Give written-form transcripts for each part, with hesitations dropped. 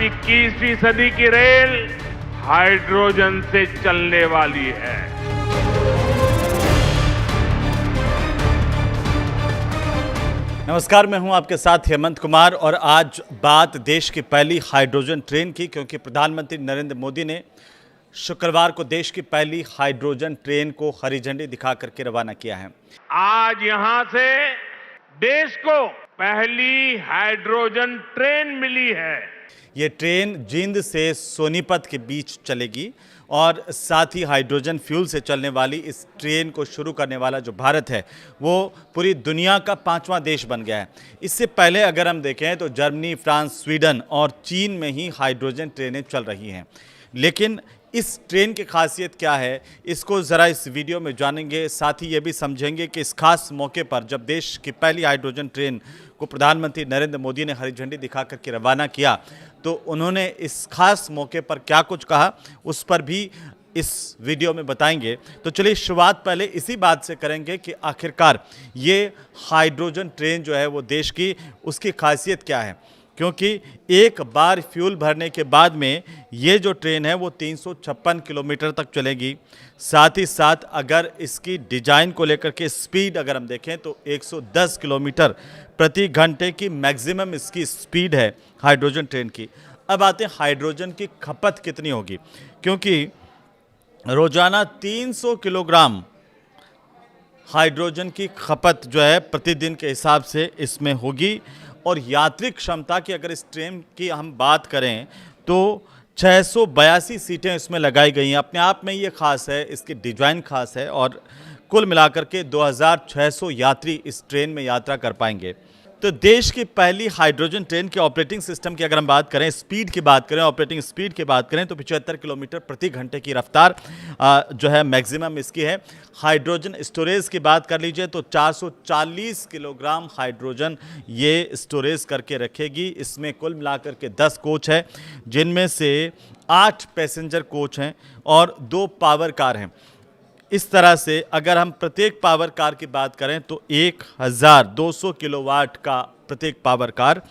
21वीं सदी की रेल हाइड्रोजन से चलने वाली है। नमस्कार, मैं हूं आपके साथ हेमंत कुमार और आज बात देश की पहली हाइड्रोजन ट्रेन की, क्योंकि प्रधानमंत्री नरेंद्र मोदी ने शुक्रवार को देश की पहली हाइड्रोजन ट्रेन को हरी झंडी दिखा करके रवाना किया है। आज यहां से देश को पहली हाइड्रोजन ट्रेन मिली है। ये ट्रेन जींद से सोनीपत के बीच चलेगी और साथ ही हाइड्रोजन फ्यूल से चलने वाली इस ट्रेन को शुरू करने वाला जो भारत है वो पूरी दुनिया का 5वां देश बन गया है। इससे पहले अगर हम देखें तो जर्मनी, फ्रांस, स्वीडन और चीन में ही हाइड्रोजन ट्रेनें चल रही हैं। लेकिन इस ट्रेन की खासियत क्या है, इसको ज़रा इस वीडियो में जानेंगे। साथ ही ये भी समझेंगे कि इस खास मौके पर जब देश की पहली हाइड्रोजन ट्रेन को प्रधानमंत्री नरेंद्र मोदी ने हरी झंडी दिखा करके रवाना किया तो उन्होंने इस खास मौके पर क्या कुछ कहा, उस पर भी इस वीडियो में बताएंगे। तो चलिए शुरुआत पहले इसी बात से करेंगे कि आखिरकार ये हाइड्रोजन ट्रेन जो है वो देश की, उसकी खासियत क्या है। क्योंकि एक बार फ्यूल भरने के बाद में ये जो ट्रेन है वो 356 किलोमीटर तक चलेगी। साथ ही साथ अगर इसकी डिज़ाइन को लेकर के स्पीड अगर हम देखें तो 110 किलोमीटर प्रति घंटे की मैक्सिमम इसकी स्पीड है हाइड्रोजन ट्रेन की। अब आते हैं हाइड्रोजन की खपत कितनी होगी, क्योंकि रोज़ाना 300 किलोग्राम हाइड्रोजन की खपत जो है प्रतिदिन के हिसाब से इसमें होगी। और यात्री क्षमता की अगर इस ट्रेन की हम बात करें तो 682 सीटें इसमें लगाई गई हैं। अपने आप में ये खास है, इसकी डिज़ाइन खास है और कुल मिलाकर के 2600 यात्री इस ट्रेन में यात्रा कर पाएंगे। तो देश की पहली हाइड्रोजन ट्रेन के ऑपरेटिंग सिस्टम की अगर हम बात करें, स्पीड की बात करें, ऑपरेटिंग स्पीड की बात करें तो 75 किलोमीटर प्रति घंटे की रफ्तार जो है मैक्सिमम इसकी है। हाइड्रोजन स्टोरेज की बात कर लीजिए तो 440 किलोग्राम हाइड्रोजन ये स्टोरेज करके रखेगी। इसमें कुल मिलाकर के 10 कोच है, जिनमें से 8 पैसेंजर कोच हैं और 2 पावर कार हैं। इस तरह से अगर हम प्रत्येक पावर कार की बात करें तो 1200 किलोवाट का प्रत्येक पावर कार,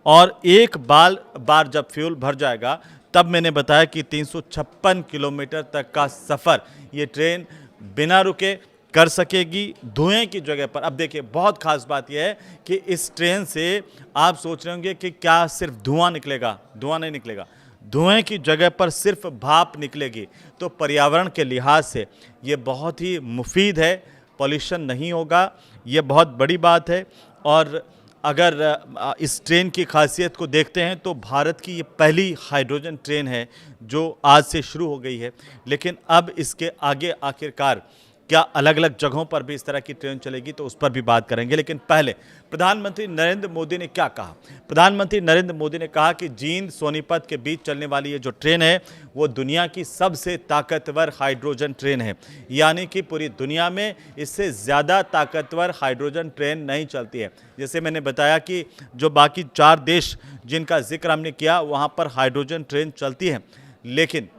और एक बार जब फ्यूल भर जाएगा तब मैंने बताया कि 356 किलोमीटर तक का सफ़र ये ट्रेन बिना रुके कर सकेगी धुएं की जगह पर। अब देखिए बहुत खास बात यह है कि इस ट्रेन से आप सोच रहे होंगे कि क्या सिर्फ धुआं निकलेगा। धुआं नहीं निकलेगा, धुएं की जगह पर सिर्फ भाप निकलेगी। तो पर्यावरण के लिहाज से ये बहुत ही मुफीद है, पॉल्यूशन नहीं होगा, ये बहुत बड़ी बात है। और अगर इस ट्रेन की खासियत को देखते हैं तो भारत की ये पहली हाइड्रोजन ट्रेन है जो आज से शुरू हो गई है। लेकिन अब इसके आगे आखिरकार क्या अलग अलग जगहों पर भी इस तरह की ट्रेन चलेगी तो उस पर भी बात करेंगे। लेकिन पहले प्रधानमंत्री नरेंद्र मोदी ने क्या कहा। प्रधानमंत्री नरेंद्र मोदी ने कहा कि जींद सोनीपत के बीच चलने वाली ये जो ट्रेन है वो दुनिया की सबसे ताकतवर हाइड्रोजन ट्रेन है। यानी कि पूरी दुनिया में इससे ज़्यादा ताकतवर हाइड्रोजन ट्रेन नहीं चलती है। जैसे मैंने बताया कि जो बाकी 4 देश जिनका जिक्र हमने किया वहाँ पर हाइड्रोजन ट्रेन चलती है, लेकिन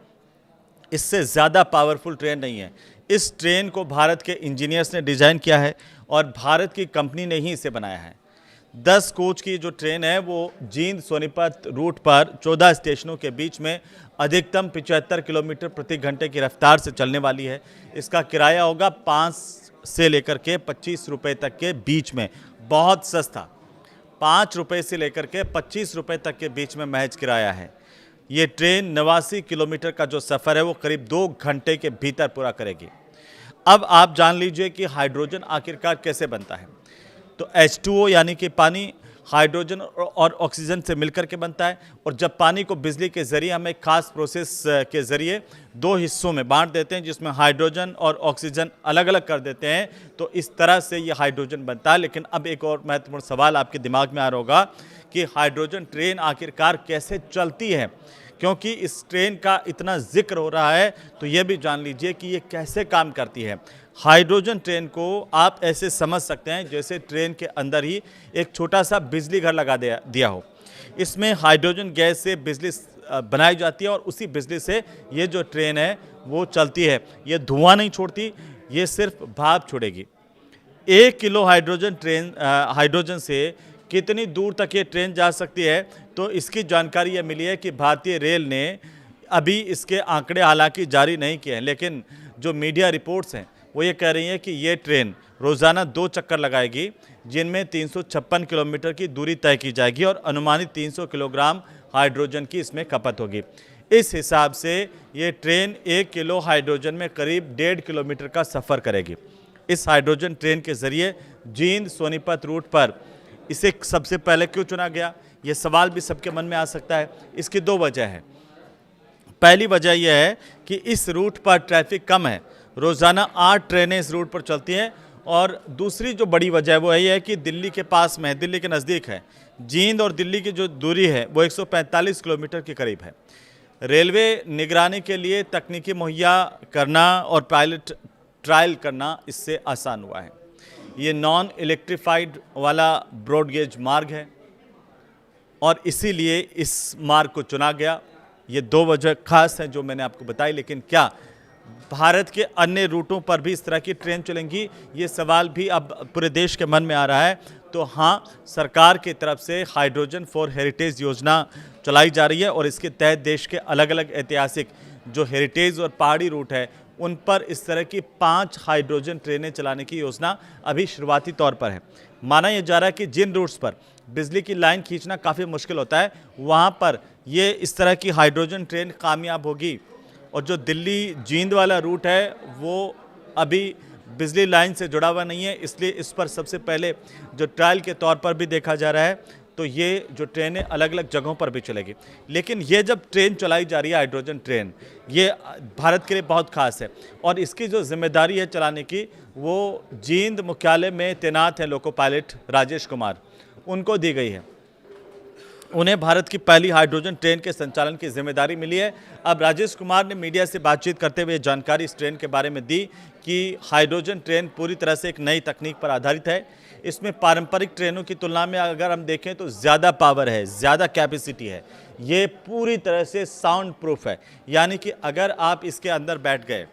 इससे ज़्यादा पावरफुल ट्रेन नहीं है। इस ट्रेन को भारत के इंजीनियर्स ने डिज़ाइन किया है और भारत की कंपनी ने ही इसे बनाया है। 10 कोच की जो ट्रेन है वो जींद सोनीपत रूट पर 14 स्टेशनों के बीच में अधिकतम 75 किलोमीटर प्रति घंटे की रफ्तार से चलने वाली है। इसका किराया होगा 5 से लेकर के 25 रुपये तक के बीच में, बहुत सस्ता। 5 रुपये से लेकर के 25 रुपये तक के बीच में महज किराया है। ये ट्रेन 89 किलोमीटर का जो सफ़र है वो करीब 2 घंटे के भीतर पूरा करेगी। अब आप जान लीजिए कि हाइड्रोजन आखिरकार कैसे बनता है। तो H2O यानी कि पानी हाइड्रोजन और ऑक्सीजन से मिलकर के बनता है, और जब पानी को बिजली के ज़रिए हम एक खास प्रोसेस के ज़रिए 2 हिस्सों में बांट देते हैं जिसमें हाइड्रोजन और ऑक्सीजन अलग अलग कर देते हैं, तो इस तरह से ये हाइड्रोजन बनता है। लेकिन अब एक और महत्वपूर्ण सवाल आपके दिमाग में आ रहा होगा कि हाइड्रोजन ट्रेन आखिरकार कैसे चलती है। क्योंकि इस ट्रेन का इतना जिक्र हो रहा है तो ये भी जान लीजिए कि ये कैसे काम करती है। हाइड्रोजन ट्रेन को आप ऐसे समझ सकते हैं जैसे ट्रेन के अंदर ही एक छोटा सा बिजली घर लगा दिया हो। इसमें हाइड्रोजन गैस से बिजली बनाई जाती है और उसी बिजली से ये जो ट्रेन है वो चलती है। ये धुआं नहीं छोड़ती, ये सिर्फ भाप छोड़ेगी। 1 किलो हाइड्रोजन से कितनी दूर तक ये ट्रेन जा सकती है, तो इसकी जानकारी ये मिली है कि भारतीय रेल ने अभी इसके आंकड़े हालांकि जारी नहीं किए हैं, लेकिन जो मीडिया रिपोर्ट्स हैं वो ये कह रही हैं कि ये ट्रेन रोज़ाना 2 चक्कर लगाएगी, जिनमें 356 किलोमीटर की दूरी तय की जाएगी और अनुमानित 300 किलोग्राम हाइड्रोजन की इसमें खपत होगी। इस हिसाब से ये ट्रेन 1 किलो हाइड्रोजन में करीब 1.5 किलोमीटर का सफ़र करेगी। इस हाइड्रोजन ट्रेन के ज़रिए जींद सोनीपत रूट पर इसे सबसे पहले क्यों चुना गया, ये सवाल भी सबके मन में आ सकता है। इसकी 2 वजह है। पहली वजह यह है कि इस रूट पर ट्रैफिक कम है, रोज़ाना 8 ट्रेनें इस रूट पर चलती हैं, और दूसरी जो बड़ी वजह है वो यही है कि दिल्ली के पास में है, दिल्ली के नज़दीक है। जींद और दिल्ली की जो दूरी है वो 145 किलोमीटर के करीब है। रेलवे निगरानी के लिए तकनीकी मुहैया करना और पायलट ट्रायल करना इससे आसान हुआ है। ये नॉन इलेक्ट्रीफाइड वाला ब्रॉडगेज मार्ग है और इसीलिए इस मार्ग को चुना गया। ये 2 वजह खास हैं जो मैंने आपको बताई, लेकिन क्या भारत के अन्य रूटों पर भी इस तरह की ट्रेन चलेंगी, ये सवाल भी अब पूरे देश के मन में आ रहा है। तो हाँ, सरकार की तरफ से हाइड्रोजन फॉर हेरिटेज योजना चलाई जा रही है और इसके तहत देश के अलग अलग ऐतिहासिक जो हेरिटेज और पहाड़ी रूट है उन पर इस तरह की 5 हाइड्रोजन ट्रेनें चलाने की योजना अभी शुरुआती तौर पर है। माना यह जा रहा है कि जिन रूट्स पर बिजली की लाइन खींचना काफ़ी मुश्किल होता है, वहाँ पर ये इस तरह की हाइड्रोजन ट्रेन कामयाब होगी। और जो दिल्ली जींद वाला रूट है वो अभी बिजली लाइन से जुड़ा हुआ नहीं है, इसलिए इस पर सबसे पहले जो ट्रायल के तौर पर भी देखा जा रहा है। तो ये जो ट्रेनें अलग अलग जगहों पर भी चलेगी, लेकिन ये जब ट्रेन चलाई जा रही है हाइड्रोजन ट्रेन, ये भारत के लिए बहुत खास है और इसकी जो जिम्मेदारी है चलाने की वो जींद मुख्यालय में तैनात है लोको पायलट राजेश कुमार, उनको दी गई है। उन्हें भारत की पहली हाइड्रोजन ट्रेन के संचालन की जिम्मेदारी मिली है। अब राजेश कुमार ने मीडिया से बातचीत करते हुए जानकारी इस ट्रेन के बारे में दी कि हाइड्रोजन ट्रेन पूरी तरह से एक नई तकनीक पर आधारित है। इसमें पारंपरिक ट्रेनों की तुलना में अगर हम देखें तो ज़्यादा पावर है, ज़्यादा कैपेसिटी है। ये पूरी तरह से साउंड प्रूफ है, यानी कि अगर आप इसके अंदर बैठ गए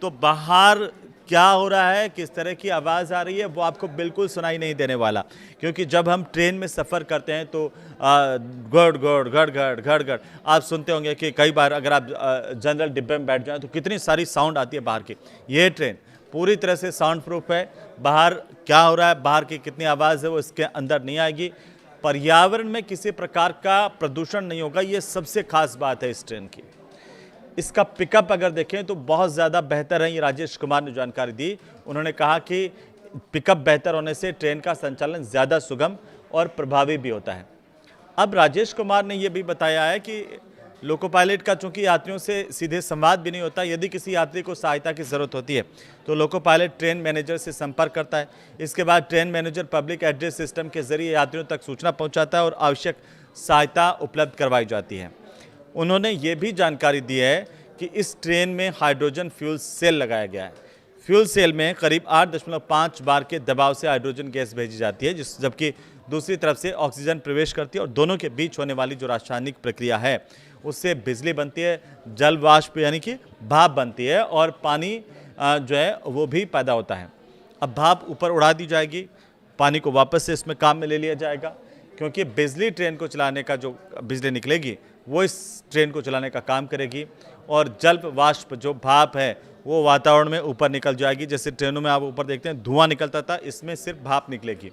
तो बाहर क्या हो रहा है, किस तरह की आवाज़ आ रही है, वो आपको बिल्कुल सुनाई नहीं देने वाला। क्योंकि जब हम ट्रेन में सफ़र करते हैं तो गड़ गड़ गड़ गड़ गड़ गड़ आप सुनते होंगे कि कई बार अगर आप जनरल डिब्बे में बैठ जाएं तो कितनी सारी साउंड आती है बाहर की। ये ट्रेन पूरी तरह से साउंड प्रूफ है। बाहर क्या हो रहा है, बाहर की कितनी आवाज़ है वो इसके अंदर नहीं आएगी। पर्यावरण में किसी प्रकार का प्रदूषण नहीं होगा, ये सबसे खास बात है इस ट्रेन की। इसका पिकअप अगर देखें तो बहुत ज़्यादा बेहतर है, ये राजेश कुमार ने जानकारी दी। उन्होंने कहा कि पिकअप बेहतर होने से ट्रेन का संचालन ज़्यादा सुगम और प्रभावी भी होता है। अब राजेश कुमार ने यह भी बताया है कि लोको पायलट का चूंकि यात्रियों से सीधे संवाद भी नहीं होता, यदि किसी यात्री को सहायता की ज़रूरत होती है तो लोको पायलट ट्रेन मैनेजर से संपर्क करता है। इसके बाद train manager public address system के जरिए यात्रियों तक सूचना पहुँचाता है और आवश्यक सहायता उपलब्ध करवाई जाती है। उन्होंने ये भी जानकारी दी है कि इस ट्रेन में हाइड्रोजन फ्यूल सेल लगाया गया है। फ्यूल सेल में करीब 8.5 बार के दबाव से हाइड्रोजन गैस भेजी जाती है, जबकि दूसरी तरफ से ऑक्सीजन प्रवेश करती है और दोनों के बीच होने वाली जो रासायनिक प्रक्रिया है उससे बिजली बनती है, जल वाष्प यानी कि भाप बनती है और पानी जो है वो भी पैदा होता है। अब भाप ऊपर उड़ा दी जाएगी, पानी को वापस से इसमें काम में ले लिया जाएगा, क्योंकि बिजली ट्रेन को चलाने का जो बिजली निकलेगी वो इस ट्रेन को चलाने का काम करेगी और जल वाष्प जो भाप है वो वातावरण में ऊपर निकल जाएगी। जैसे ट्रेनों में आप ऊपर देखते हैं धुआं निकलता था, इसमें सिर्फ भाप निकलेगी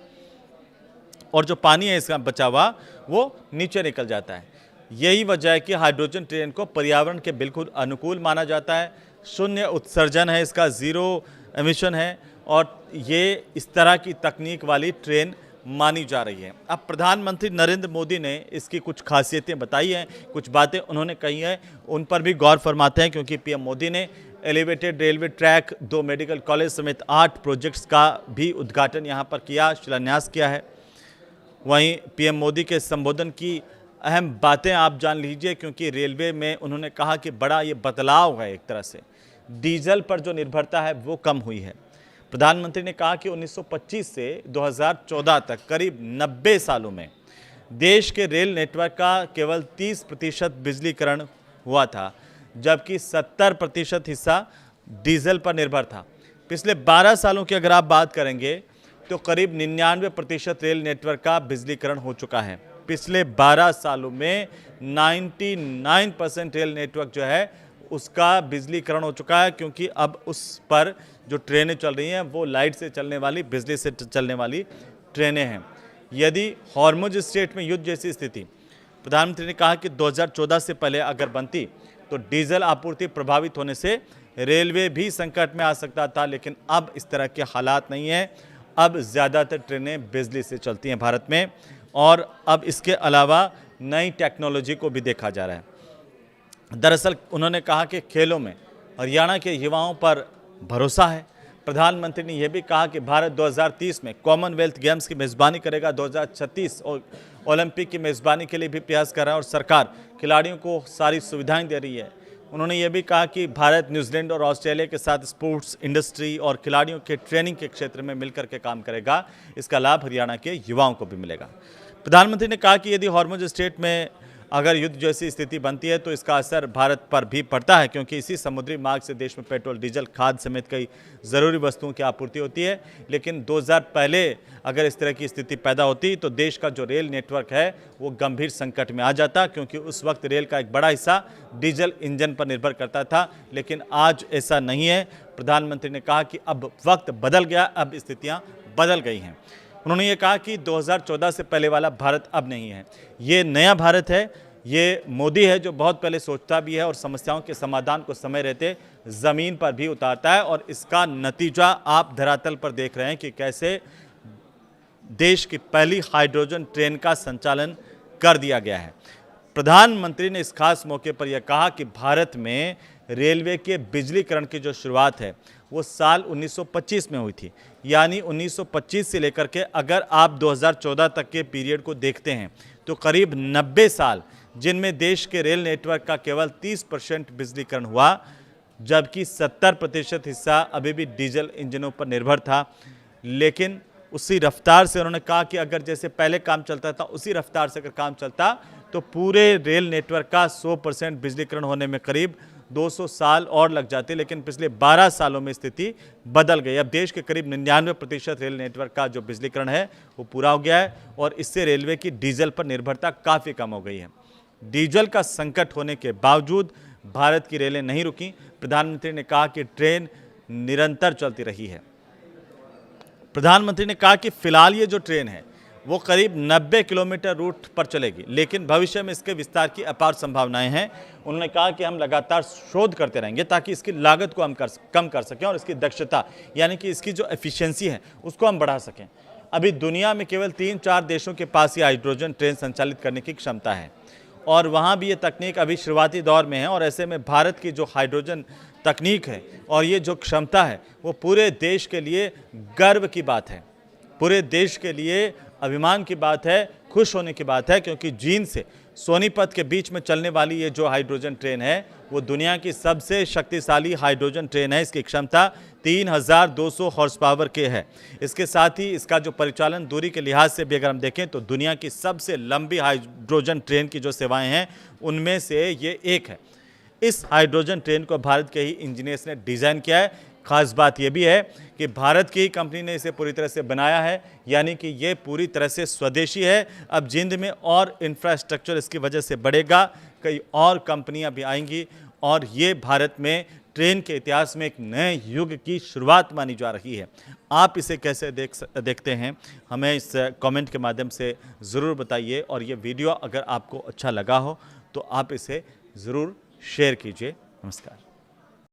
और जो पानी है इसका बचा हुआ वो नीचे निकल जाता है। यही वजह है कि हाइड्रोजन ट्रेन को पर्यावरण के बिल्कुल अनुकूल माना जाता है। शून्य उत्सर्जन है इसका, ज़ीरो एमिशन है और ये इस तरह की तकनीक वाली ट्रेन मानी जा रही है। अब प्रधानमंत्री नरेंद्र मोदी ने इसकी कुछ खासियतें बताई हैं, कुछ बातें उन्होंने कही हैं, उन पर भी गौर फरमाते हैं, क्योंकि पीएम मोदी ने elevated railway track, 2 medical college समेत 8 प्रोजेक्ट्स का भी उद्घाटन यहाँ पर किया, शिलान्यास किया है। वहीं पीएम मोदी के संबोधन की अहम बातें आप जान लीजिए, क्योंकि रेलवे में उन्होंने कहा कि बड़ा ये बदलाव है, एक तरह से डीजल पर जो निर्भरता है वो कम हुई है। प्रधानमंत्री ने कहा कि 1925 से 2014 तक करीब 90 सालों में देश के रेल नेटवर्क का केवल 30% बिजलीकरण हुआ था, जबकि 70% हिस्सा डीजल पर निर्भर था। पिछले 12 सालों की अगर आप बात करेंगे तो करीब 99% रेल नेटवर्क का बिजलीकरण हो चुका है। पिछले 12 सालों में 99% रेल नेटवर्क जो है उसका बिजलीकरण हो चुका है, क्योंकि अब उस पर जो ट्रेनें चल रही हैं वो लाइट से चलने वाली, बिजली से चलने वाली ट्रेनें हैं। यदि हॉर्मुज स्ट्रेट में युद्ध जैसी स्थिति, प्रधानमंत्री ने कहा कि 2014 से पहले अगर बनती तो डीजल आपूर्ति प्रभावित होने से रेलवे भी संकट में आ सकता था, लेकिन अब इस तरह के हालात नहीं हैं। अब ज़्यादातर ट्रेनें बिजली से चलती हैं भारत में, और अब इसके अलावा नई टेक्नोलॉजी को भी देखा जा रहा है। दरअसल उन्होंने कहा कि खेलों में हरियाणा के युवाओं पर भरोसा है। प्रधानमंत्री ने यह भी कहा कि भारत 2030 में कॉमनवेल्थ गेम्स की मेज़बानी करेगा, 2036 और ओलंपिक की मेज़बानी के लिए भी प्रयास कर रहा है और सरकार खिलाड़ियों को सारी सुविधाएं दे रही है। उन्होंने ये भी कहा कि भारत न्यूजीलैंड और ऑस्ट्रेलिया के साथ स्पोर्ट्स इंडस्ट्री और खिलाड़ियों के ट्रेनिंग के क्षेत्र में मिलकर के काम करेगा। इसका लाभ हरियाणा के युवाओं को भी मिलेगा। प्रधानमंत्री ने कहा कि यदि हॉर्मुज स्ट्रेट में अगर युद्ध जैसी स्थिति बनती है तो इसका असर भारत पर भी पड़ता है, क्योंकि इसी समुद्री मार्ग से देश में पेट्रोल, डीजल, खाद समेत कई ज़रूरी वस्तुओं की आपूर्ति होती है। लेकिन 2000 पहले अगर इस तरह की स्थिति पैदा होती तो देश का जो रेल नेटवर्क है वो गंभीर संकट में आ जाता, क्योंकि उस वक्त रेल का एक बड़ा हिस्सा डीजल इंजन पर निर्भर करता था। लेकिन आज ऐसा नहीं है। प्रधानमंत्री ने कहा कि अब वक्त बदल गया, अब स्थितियाँ बदल गई हैं। उन्होंने ये कहा कि 2014 से पहले वाला भारत अब नहीं है, ये नया भारत है। ये मोदी है जो बहुत पहले सोचता भी है और समस्याओं के समाधान को समय रहते ज़मीन पर भी उतारता है, और इसका नतीजा आप धरातल पर देख रहे हैं कि कैसे देश की पहली हाइड्रोजन ट्रेन का संचालन कर दिया गया है। प्रधानमंत्री ने इस खास मौके पर यह कहा कि भारत में रेलवे के बिजलीकरण की जो शुरुआत है वो साल 1925 में हुई थी। यानी 1925 से लेकर के अगर आप 2014 तक के पीरियड को देखते हैं तो करीब 90 साल, जिनमें देश के रेल नेटवर्क का केवल 30% बिजलीकरण हुआ, जबकि 70% हिस्सा अभी भी डीजल इंजनों पर निर्भर था। लेकिन उसी रफ्तार से उन्होंने कहा कि अगर जैसे पहले काम चलता था उसी रफ्तार से अगर काम चलता तो पूरे रेल नेटवर्क का 100% बिजलीकरण होने में करीब 200 साल और लग जाते। लेकिन पिछले 12 सालों में स्थिति बदल गई। अब देश के करीब 99% रेल नेटवर्क का जो बिजलीकरण है वो पूरा हो गया है, और इससे रेलवे की डीजल पर निर्भरता काफ़ी कम हो गई है। डीजल का संकट होने के बावजूद भारत की रेलें नहीं रुकी। प्रधानमंत्री ने कहा कि ट्रेन निरंतर चलती रही है। प्रधानमंत्री ने कहा कि फिलहाल ये जो ट्रेन है वो करीब 90 किलोमीटर रूट पर चलेगी, लेकिन भविष्य में इसके विस्तार की अपार संभावनाएं हैं। उन्होंने कहा कि हम लगातार शोध करते रहेंगे ताकि इसकी लागत को हम कम कर सकें और इसकी दक्षता यानी कि इसकी जो एफिशिएंसी है उसको हम बढ़ा सकें। अभी दुनिया में केवल 3-4 देशों के पास ये हाइड्रोजन ट्रेन संचालित करने की क्षमता है, और वहाँ भी ये तकनीक अभी शुरुआती दौर में है। और ऐसे में भारत की जो हाइड्रोजन तकनीक है और ये जो क्षमता है वो पूरे देश के लिए गर्व की बात है, पूरे देश के लिए अभिमान की बात है, खुश होने की बात है, क्योंकि जींद से सोनीपत के बीच में चलने वाली ये जो हाइड्रोजन ट्रेन है वो दुनिया की सबसे शक्तिशाली हाइड्रोजन ट्रेन है। इसकी क्षमता 3200 हॉर्स पावर के है। इसके साथ ही इसका जो परिचालन दूरी के लिहाज से भी अगर हम देखें तो दुनिया की सबसे लंबी हाइड्रोजन ट्रेन की जो सेवाएं हैं उनमें से ये एक है। इस हाइड्रोजन ट्रेन को भारत के ही इंजीनियर्स ने डिज़ाइन किया है। खास बात यह भी है कि भारत की ही कंपनी ने इसे पूरी तरह से बनाया है, यानी कि ये पूरी तरह से स्वदेशी है। अब जींद में और इंफ्रास्ट्रक्चर इसकी वजह से बढ़ेगा, कई और कंपनियां भी आएंगी, और ये भारत में ट्रेन के इतिहास में एक नए युग की शुरुआत मानी जा रही है। आप इसे कैसे देखते हैं, हमें इस कमेंट के माध्यम से ज़रूर बताइए, और ये वीडियो अगर आपको अच्छा लगा हो तो आप इसे ज़रूर शेयर कीजिए। नमस्कार।